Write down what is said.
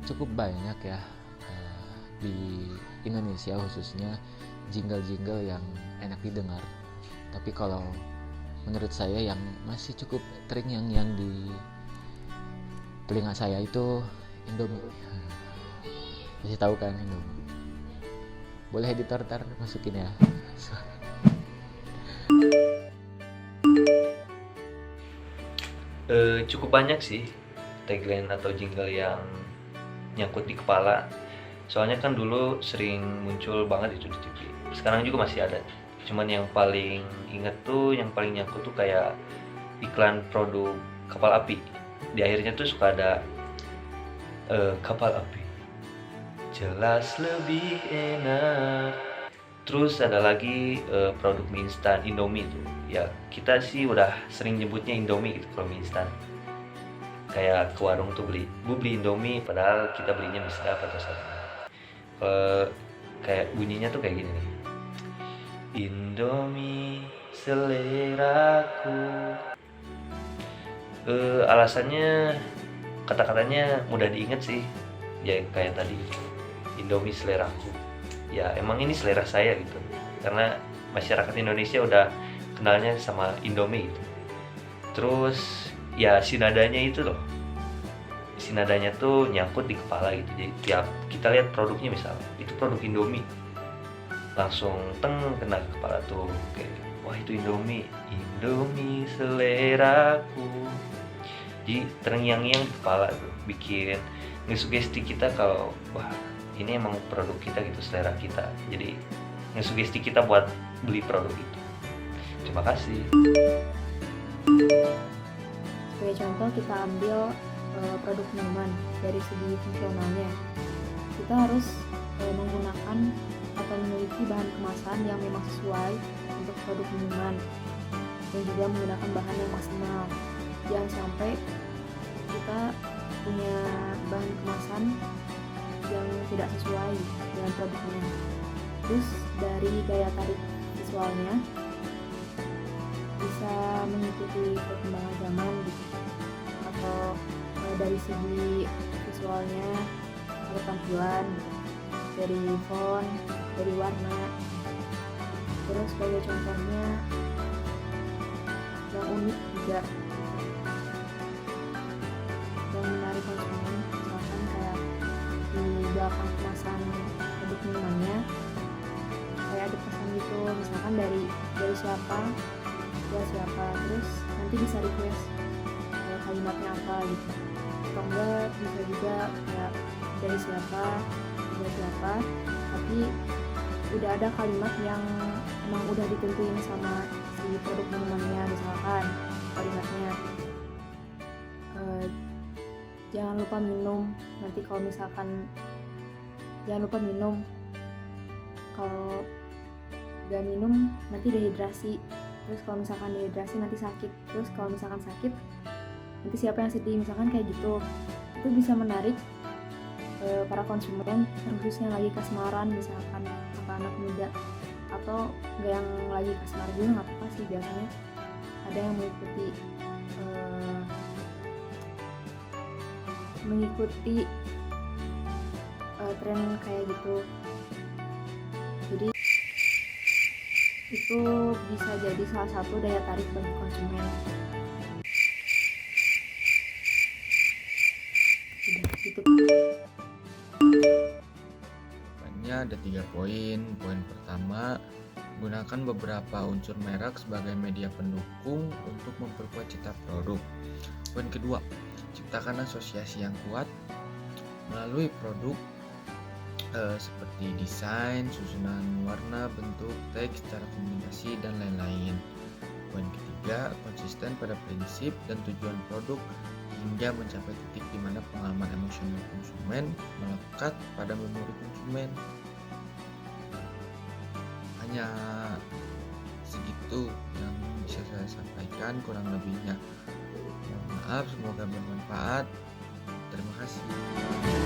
cukup banyak ya, di Indonesia khususnya jingle-jingle yang enak didengar. Tapi kalau menurut saya yang masih cukup terngiang-ngiang di telinga saya itu Indomie. Masih tahu kan Indomie? Boleh editor ntar masukin ya. Cukup banyak sih tagline atau jingle yang nyangkut di kepala. Soalnya kan dulu sering muncul banget itu di TV. Sekarang juga masih ada. Cuman yang paling inget tuh, yang paling nyangkut tuh kayak iklan produk kapal api. Di akhirnya tuh suka ada kapal api. Jelas lebih enak. Terus ada lagi produk mie instan Indomie tuh. Ya kita sih udah sering nyebutnya Indomie gitu kalau mie instan. Kayak ke warung tuh beli Indomie padahal kita belinya mie sedap atau satu. Kayak bunyinya tuh kayak gini nih. Indomie seleraku. Alasannya kata-katanya mudah diingat sih. Ya kayak tadi Indomie seleraku. Ya emang ini selera saya gitu. Karena masyarakat Indonesia udah kenalnya sama Indomie gitu. Terus ya si nadanya itu loh. Si nadanya tuh nyangkut di kepala gitu. Jadi tiap kita lihat produknya misalnya, itu produk Indomie. Langsung kena ke kepala tuh kayak wah itu Indomie seleraku. Jadi terngiang-ngiang di kepala tuh, bikin ngesugesti kita kalau wah ini emang produk kita gitu, selera kita. Jadi ngesugesti kita buat beli produk itu. Terima kasih. Sebagai contoh kita ambil produk minuman dari segi fungsionalnya. Kita harus menggunakan atau memiliki bahan kemasan yang memang sesuai untuk produk minuman dan juga menggunakan bahan yang maksimal. Jangan sampai kita punya bahan kemasan yang tidak sesuai dengan produknya. Terus dari gaya tarik visualnya bisa mengikuti perkembangan zaman gitu. Atau dari segi visualnya atau tampilan gitu. Dari font, dari warna. Terus sebagai contohnya yang unik juga yang menarik konsumen, misalkan kayak di belakang kemasan produk minumannya kayak ada pesan gitu, misalkan dari siapa ya siapa, terus nanti bisa request kalimatnya apa gitu, atau enggak bisa juga kayak dari siapa tapi udah ada kalimat yang emang udah ditentuin sama si produk minumannya, misalkan kalimatnya jangan lupa minum, nanti kalau misalkan jangan lupa minum, kalau gak minum nanti dehidrasi, terus kalau misalkan dehidrasi nanti sakit, terus kalau misalkan sakit nanti siapa yang sedih, misalkan kayak gitu. Itu bisa menarik para konsumen, khususnya lagi kasmaran, misalkan anak muda atau gak yang lagi kasmaran juga nggak apa-apa sih, biasanya ada yang mengikuti tren kayak gitu. Jadi itu bisa jadi salah satu daya tarik bagi konsumen. Udah gitu. Ada 3 poin. Poin pertama, gunakan beberapa unsur merek sebagai media pendukung untuk memperkuat cita produk. Poin kedua, ciptakan asosiasi yang kuat melalui produk seperti desain, susunan warna, bentuk, teks, cara komunikasi, dan lain-lain. Poin ketiga, konsisten pada prinsip dan tujuan produk hingga mencapai titik di mana pengalaman emosional konsumen melekat pada memori konsumen. Hanya segitu yang bisa saya sampaikan, kurang lebihnya mohon maaf, semoga bermanfaat. Terima kasih.